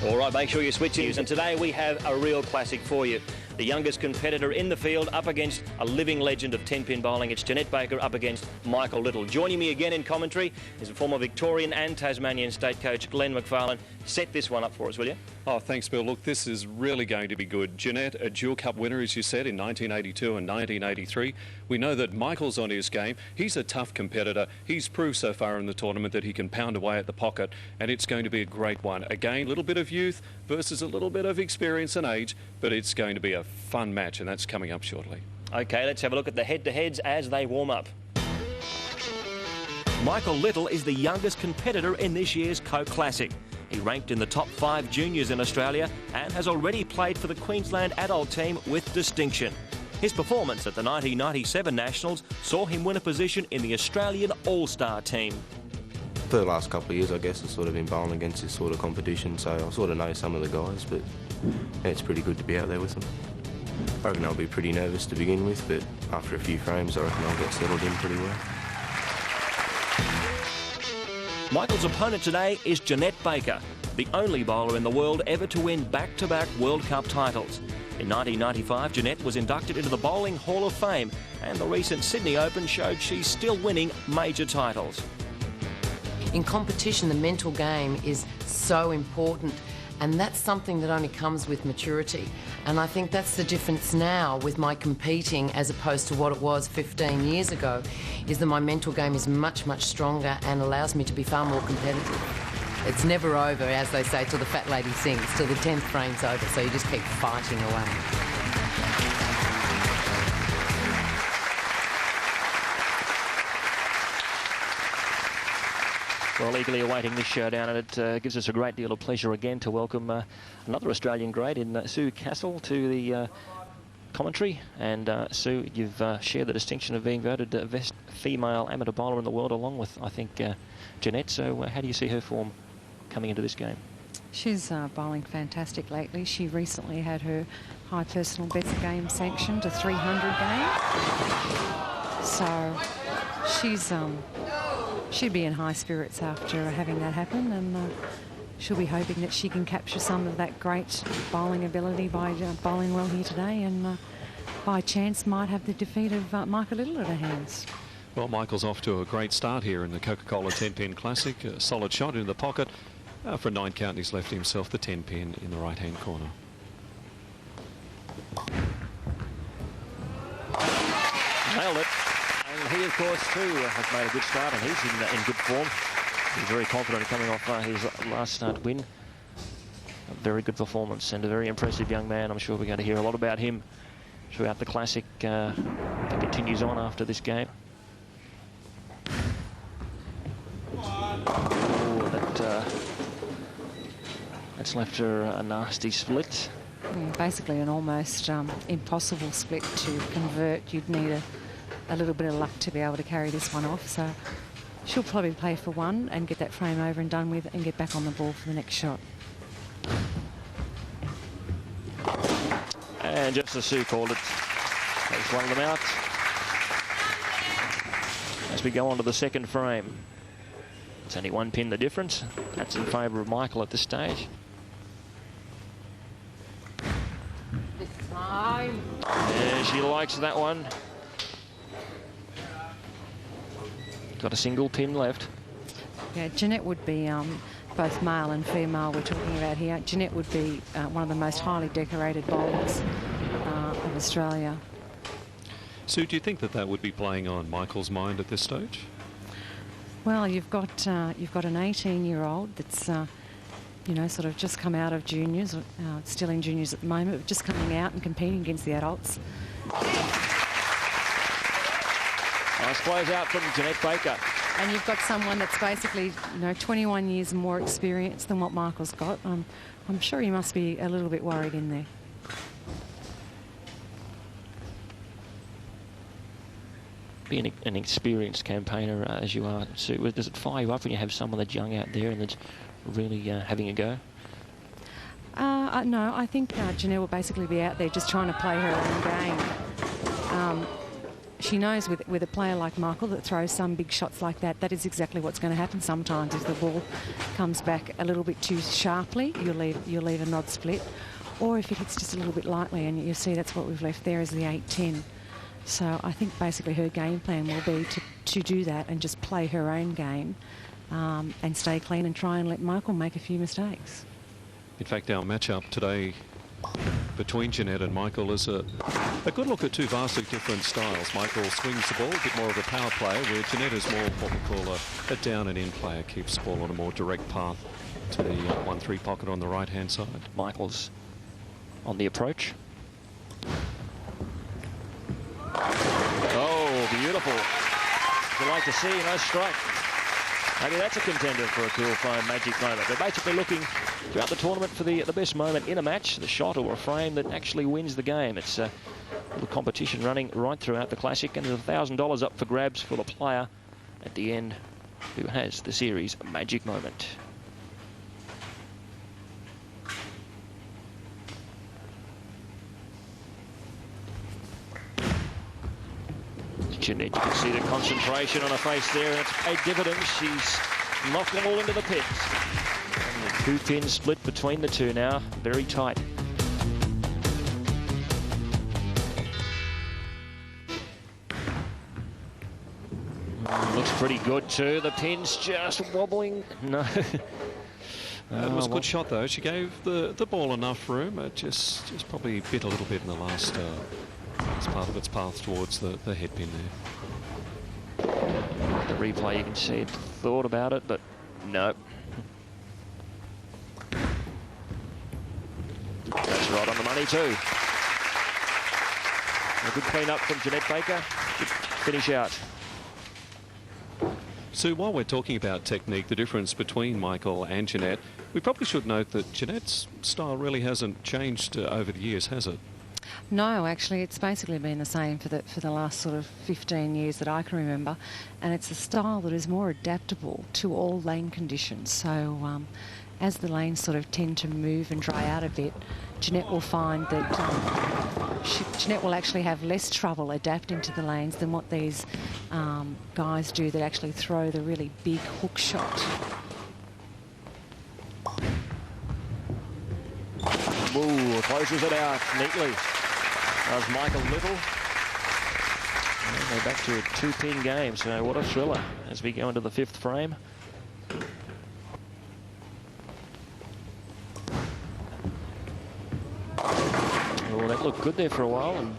All right, make sure you switch in. And today we have a real classic for you. The youngest competitor in the field up against a living legend of 10-pin bowling. It's Jeanette Baker up against Michael Little. Joining me again in commentary is a former Victorian and Tasmanian state coach, Glenn McFarlane. Set this one up for us, will you? Oh, thanks, Bill. Look, this is really going to be good. Jeanette, a dual cup winner, as you said, in 1982 and 1983. We know that Michael's on his game. He's a tough competitor. He's proved so far in the tournament that he can pound away at the pocket, and it's going to be a great one. Again, a little bit of youth versus a little bit of experience and age, but it's going to be a fun match, and that's coming up shortly. OK, let's have a look at the head-to-heads as they warm up. Michael Little is the youngest competitor in this year's Coke Classic. He ranked in the top 5 juniors in Australia and has already played for the Queensland adult team with distinction. His performance at the 1997 Nationals saw him win a position in the Australian All-Star team. For the last couple of years, I guess, I've sort of been bowling against this sort of competition, so I sort of know some of the guys, but yeah, it's pretty good to be out there with them. I reckon I'll be pretty nervous to begin with, but after a few frames, I reckon I'll get settled in pretty well. Michael's opponent today is Jeanette Baker, the only bowler in the world ever to win back-to-back World Cup titles. In 1995, Jeanette was inducted into the Bowling Hall of Fame, and the recent Sydney Open showed she's still winning major titles. In competition, the mental game is so important, and that's something that only comes with maturity. And I think that's the difference now with my competing as opposed to what it was 15 years ago, is that my mental game is much, much stronger and allows me to be far more competitive. It's never over, as they say, till the fat lady sings, till the 10th frame's over, so you just keep fighting away. Well, eagerly awaiting this showdown, and it gives us a great deal of pleasure again to welcome another Australian great in Sue Castle to the commentary. And Sue, you've shared the distinction of being voted best female amateur bowler in the world, along with, I think, Jeanette. So how do you see her form coming into this game? She's bowling fantastic lately. She recently had her high personal best game sanctioned to 300 games. So she's... she'd be in high spirits after having that happen, and she'll be hoping that she can capture some of that great bowling ability by bowling well here today, and by chance might have the defeat of Michael Little at her hands. Well, Michael's off to a great start here in the Coca-Cola 10-pin Classic. A solid shot into the pocket. For a 9 count, and he's left himself the 10-pin in the right-hand corner. Nailed it. And he, of course, too, has made a good start, and he's in good form. He's very confident coming off his last start win. A very good performance and a very impressive young man. I'm sure we're going to hear a lot about him throughout the Classic that continues on after this game. That's left her a nasty split. Yeah, basically an almost impossible split to convert. You'd need a little bit of luck to be able to carry this one off. So she'll probably play for one and get that frame over and done with and get back on the ball for the next shot. And just as Sue called it, takes one of them out. As we go on to the second frame. It's only 1 pin the difference. That's in favour of Michael at this stage. This time. Yeah, she likes that one. Got a single pin left. Yeah, Jeanette would be, both male and female we're talking about here, Jeanette would be one of the most highly decorated bowlers of Australia. Sue, do you think that that would be playing on Michael's mind at this stage? Well, you've got an 18-year-old that's, you know, sort of just come out of juniors, still in juniors at the moment, but just coming out and competing against the adults. Nice close out from Jeanette Baker. And you've got someone that's basically, you know, 21 years more experience than what Michael's got. I'm sure he must be a little bit worried in there. Being an experienced campaigner as you are, Sue, does it fire you up when you have someone that's young out there and that's really having a go? No, I think Jeanette will basically be out there just trying to play her own game. she knows with a player like Michael that throws some big shots like that, that is exactly what's going to happen sometimes. If the ball comes back a little bit too sharply, you'll leave a nod split. Or if it hits just a little bit lightly, and you see that's what we've left there is the 8-10. So I think basically her game plan will be to do that and just play her own game and stay clean and try and let Michael make a few mistakes. In fact, our matchup today between Jeanette and Michael is a good look at two vastly different styles. Michael swings the ball, a bit more of a power player, where Jeanette is more what we call a down and in player, keeps the ball on a more direct path to the 1-3 pocket on the right-hand side. Michael's on the approach. Oh, beautiful. You'd like to see, nice strike. Maybe that's a contender for a cool foam magic moment. They're basically looking throughout the tournament for the best moment in a match, the shot or a frame that actually wins the game. It's a little competition running right throughout the Classic, and there's $1,000 up for grabs for the player at the end who has the series magic moment. Jeanette, you can see the concentration on her face there, and it's paid dividends. She's knocked them all into the pins. And the two pins split between the two now, very tight. Looks pretty good too. The pin's just wobbling. No. It was a good shot though. She gave the ball enough room. It just probably bit a little bit in the last as part of its path towards the headpin there. The replay, you can see it thought about it, but no. That's right on the money too. A good clean up from Jeanette Baker. Good finish out. So while we're talking about technique, the difference between Michael and Jeanette, we probably should note that Jeanette's style really hasn't changed over the years, has it? No, actually, it's basically been the same for the last sort of 15 years that I can remember, and it's a style that is more adaptable to all lane conditions. So as the lanes sort of tend to move and dry out a bit, Jeanette will find that Jeanette will actually have less trouble adapting to the lanes than what these guys do that actually throw the really big hook shot. Ooh, closes it out neatly. That's Michael Little. And they're back to a two-pin game, so what a thriller as we go into the fifth frame. Oh, that looked good there for a while and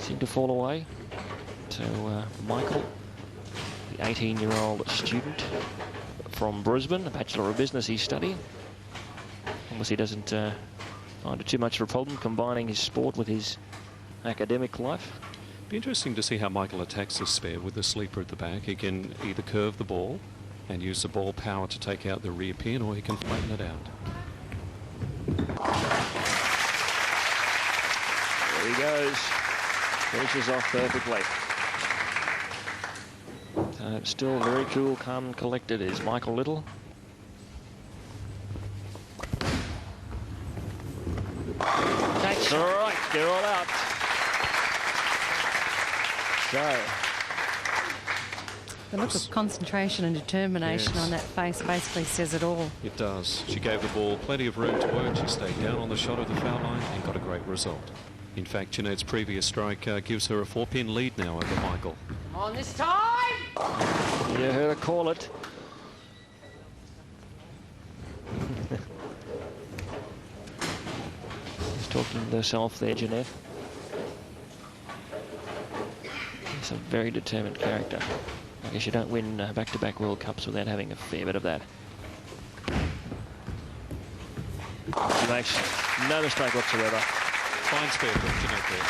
seemed to fall away. So Michael, the 18-year-old student from Brisbane, a Bachelor of Business he's studying. Unless he doesn't find it too much of a problem combining his sport with his academic life. Be interesting to see how Michael attacks this spare with the sleeper at the back. He can either curve the ball and use the ball power to take out the rear pin, or he can flatten it out. There he goes. Finishes off perfectly. So still very cool, calm and collected is Michael Little. That's right, they're all out. So the look of concentration and determination on that face basically says it all. It does. She gave the ball plenty of room to work. She stayed down on the shot of the foul line and got a great result. In fact, Jeanette's previous strike gives her a 4-pin lead now over Michael. Come on this time! You heard her call it. Talking to herself there, Jeanette. She's a very determined character. I guess you don't win back-to-back World Cups without having a fair bit of that. She makes no mistake whatsoever. Fine spare from Jeanette there.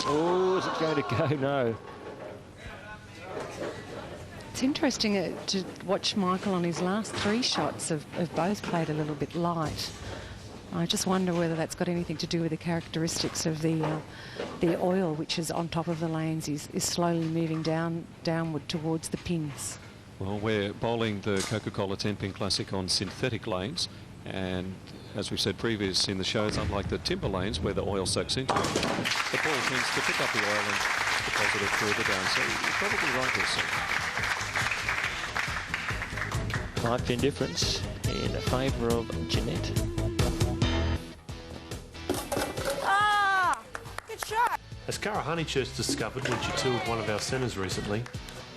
Oh, is it going to go? No. It's interesting to watch Michael on his last three shots have both played a little bit light. I just wonder whether that's got anything to do with the characteristics of the oil, which is on top of the lanes, is slowly moving downward towards the pins. Well, we're bowling the Coca-Cola Tenpin Classic on synthetic lanes, and as we've said previous in the shows, unlike the timber lanes where the oil soaks into it, the ball tends to pick up the oil and deposit it further down. So you're probably right there, sir. 5-pin difference in favour of Jeanette. Good shot. As Cara Honeychurch discovered when she toured one of our centres recently,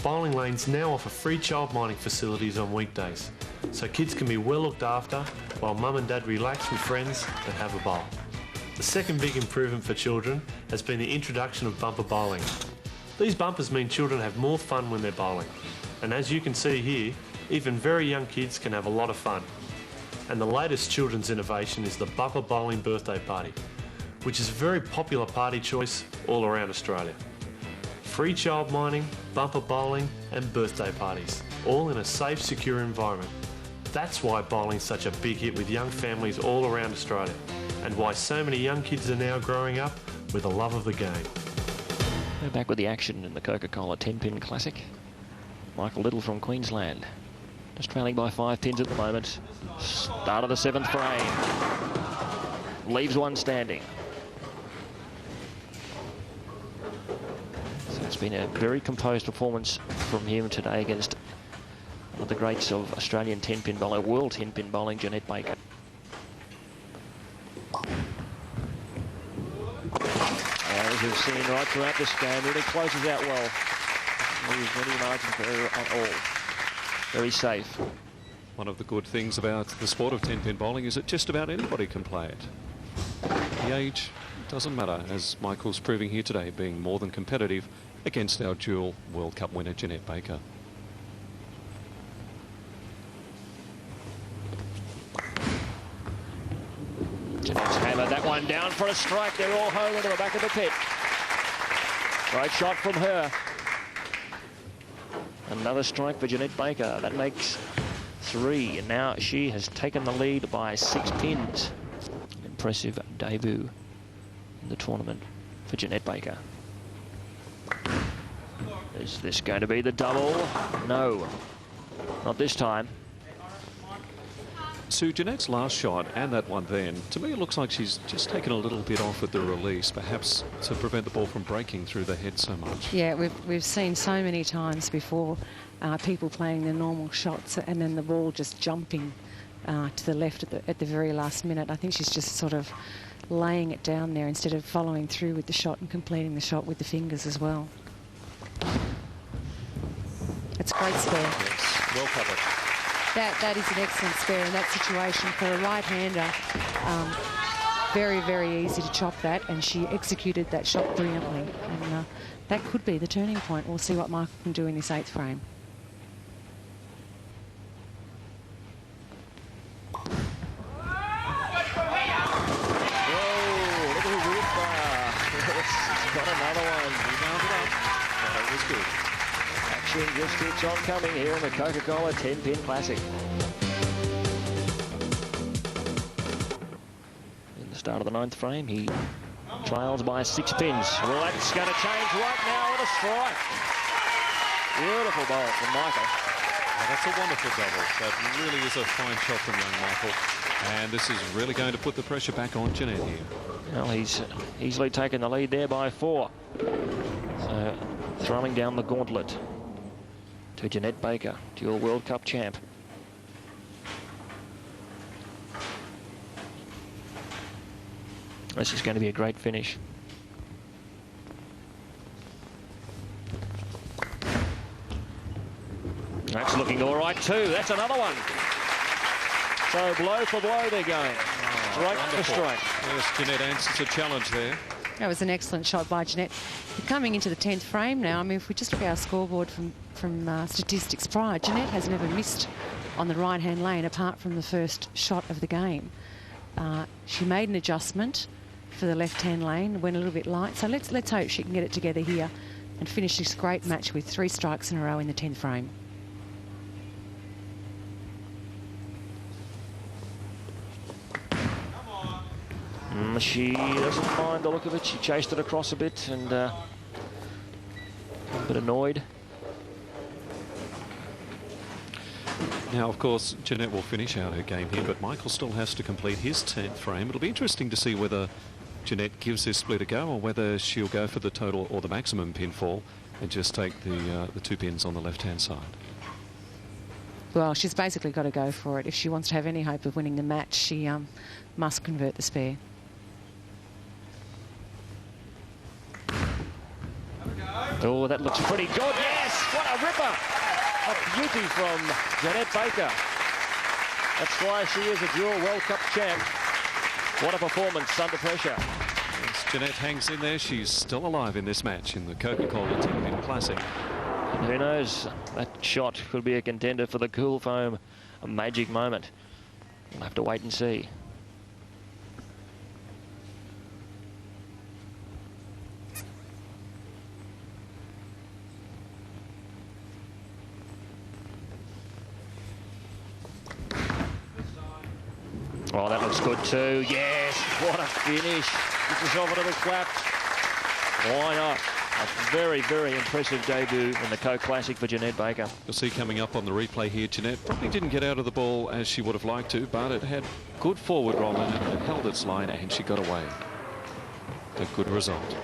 bowling lanes now offer free child mining facilities on weekdays, so kids can be well looked after while mum and dad relax with friends and have a bowl. The second big improvement for children has been the introduction of bumper bowling. These bumpers mean children have more fun when they're bowling, and as you can see here, even very young kids can have a lot of fun. And the latest children's innovation is the bumper bowling birthday party, which is a very popular party choice all around Australia. Free child mining, bumper bowling and birthday parties, all in a safe, secure environment. That's why bowling's such a big hit with young families all around Australia, and why so many young kids are now growing up with a love of the game. We're back with the action in the Coca-Cola 10-pin Classic. Michael Little from Queensland, just trailing by 5 pins at the moment. Start of the 7th frame. Leaves one standing. It's been a very composed performance from him today against one of the greats of Australian 10-pin bowling, world 10-pin bowling, Jeanette Baker. As we've seen right throughout this game, really closes out well. Leaves any margin for error at all. Very safe. One of the good things about the sport of 10-pin bowling is that just about anybody can play it. The age doesn't matter, as Michael's proving here today, being more than competitive against our dual World Cup winner, Jeanette Baker. Jeanette's hammered that one down for a strike. They're all home into the back of the pit. Great shot from her. Another strike for Jeanette Baker. That makes 3. And now she has taken the lead by 6 pins. An impressive debut in the tournament for Jeanette Baker. Is this going to be the double? No, not this time. Sue, Jeanette's last shot and that one then, to me it looks like she's just taken a little bit off at the release, perhaps to prevent the ball from breaking through the head so much. Yeah, we've seen so many times before people playing their normal shots and then the ball just jumping to the left at the very last minute. I think she's just sort of laying it down there instead of following through with the shot and completing the shot with the fingers as well. It's a great spare. Yes, well covered. That is an excellent spare in that situation for a right-hander. Very, very easy to chop that, and she executed that shot brilliantly. And that could be the turning point. We'll see what Michael can do in this 8th frame. Got another one. He mounted up. That was good. Action just keeps on coming here in the Coca-Cola 10-pin Classic. In the start of the 9th frame, he trails by 6 pins. Well, that's going to change right now with a strike. Beautiful bowl from Michael. Well, that's a wonderful double. That really is a fine shot from young Michael. And this is really going to put the pressure back on Jeanette here. Well, he's easily taken the lead there by 4. So throwing down the gauntlet to Jeanette Baker, dual World Cup champ. This is going to be a great finish. That's looking all right too. That's another one. So blow for blow they're going. Strike for strike. Yes, Jeanette answers a challenge there. That was an excellent shot by Jeanette. We're coming into the 10th frame now. I mean, if we just look at our scoreboard from statistics prior, Jeanette has never missed on the right-hand lane apart from the first shot of the game. She made an adjustment for the left-hand lane, went a little bit light. So let's hope she can get it together here and finish this great match with 3 strikes in a row in the 10th frame. She doesn't mind the look of it. She chased it across a bit and a bit annoyed. Now, of course, Jeanette will finish out her game here, but Michael still has to complete his 10th frame. It'll be interesting to see whether Jeanette gives this split a go or whether she'll go for the total or the maximum pinfall and just take the 2 pins on the left-hand side. Well, she's basically got to go for it. If she wants to have any hope of winning the match, she must convert the spare. Oh, that looks pretty good. Yes, what a ripper. A beauty from Jeanette Baker. That's why she is a dual World Cup champ. What a performance under pressure. As Jeanette hangs in there, she's still alive in this match in the Coca-Cola Tenpin Classic. And who knows, that shot could be a contender for the cool foam, a magic moment. We'll have to wait and see. Oh, that looks good too. Yes, what a finish. Gives yourself a little clap. Why not? A very, very impressive debut in the Coke Classic for Jeanette Baker. You'll see coming up on the replay here, Jeanette probably didn't get out of the ball as she would have liked to, but it had good forward roll and it held its line and she got away. A good result.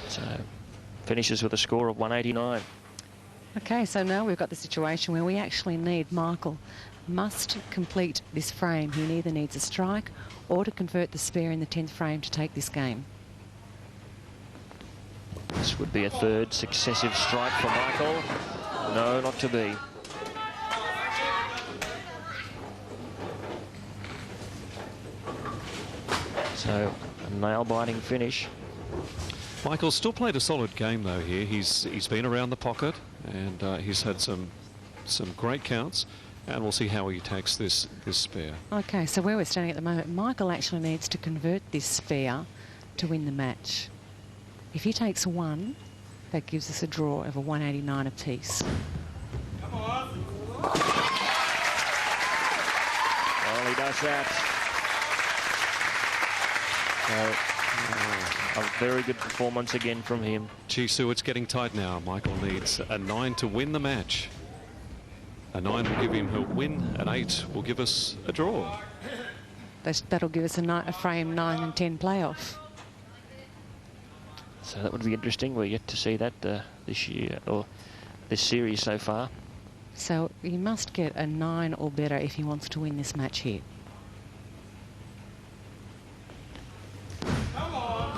So, finishes with a score of 189. Okay, so now we've got the situation where we actually need Michael must complete this frame. He either needs a strike or to convert the spare in the 10th frame to take this game. This would be a third successive strike for Michael. No, not to be. So, a nail-biting finish. Michael still played a solid game though here. He's been around the pocket and he's had some great counts. And we'll see how he attacks this spare. Okay, so where we're standing at the moment, Michael actually needs to convert this spare to win the match. If he takes 1, that gives us a draw of a 189 apiece. Come on. Well, he does that. So, a very good performance again from him. Gee, Sue, it's getting tight now. Michael needs a 9 to win the match. A 9 will give him a win, an 8 will give us a draw. That'll give us a frame 9 and 10 playoff. So that would be interesting. We're yet to see that this year, or this series so far. So he must get a 9 or better if he wants to win this match here. Come on.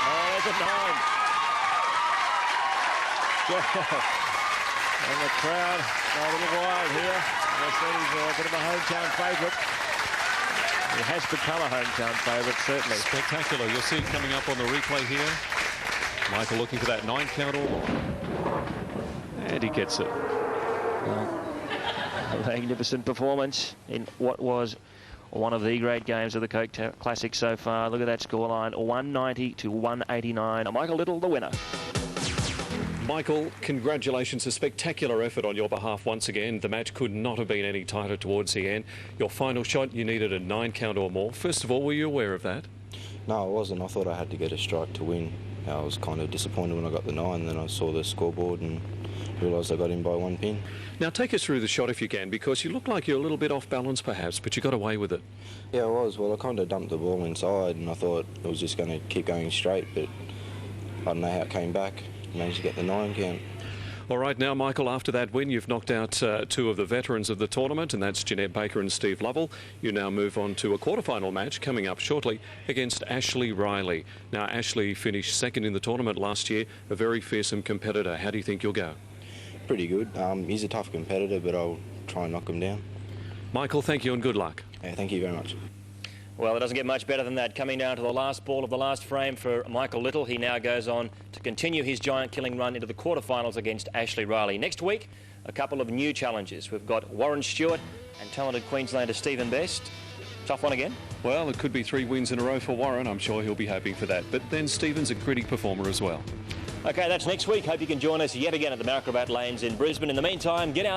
Oh, there's a 9. And the crowd are a little wild here. As I said, he's a bit of a hometown favourite. He has become a hometown favourite, certainly. Spectacular. You'll see coming up on the replay here. Michael looking for that 9 count or more. And he gets it. A magnificent performance in what was one of the great games of the Coke Classic so far. Look at that scoreline, 190 to 189. Michael Little, the winner. Michael, congratulations. A spectacular effort on your behalf once again. The match could not have been any tighter towards the end. Your final shot, you needed a 9 count or more. First of all, were you aware of that? No, I wasn't. I thought I had to get a strike to win. I was kind of disappointed when I got the 9, then I saw the scoreboard and realised I got in by 1 pin. Now take us through the shot if you can, because you look like you're a little bit off balance perhaps, but you got away with it. Yeah, I was. Well, I kind of dumped the ball inside and I thought it was just going to keep going straight, but I don't know how it came back. Managed to get the 9 count. All right, now, Michael, after that win, you've knocked out 2 of the veterans of the tournament, and that's Jeanette Baker and Steve Lovell. You now move on to a quarterfinal match coming up shortly against Ashley Riley. Now, Ashley finished 2nd in the tournament last year, a very fearsome competitor. How do you think you'll go? Pretty good. He's a tough competitor, but I'll try and knock him down. Michael, thank you and good luck. Yeah, thank you very much. Well, it doesn't get much better than that. Coming down to the last ball of the last frame for Michael Little. He now goes on to continue his giant killing run into the quarterfinals against Ashley Riley. Next week, a couple of new challenges. We've got Warren Stewart and talented Queenslander Stephen Best. Tough one again. Well, it could be 3 wins in a row for Warren. I'm sure he'll be happy for that. But then Stephen's a gritty performer as well. OK, that's next week. Hope you can join us yet again at the Mt.Gravatt Lanes in Brisbane. In the meantime, get out.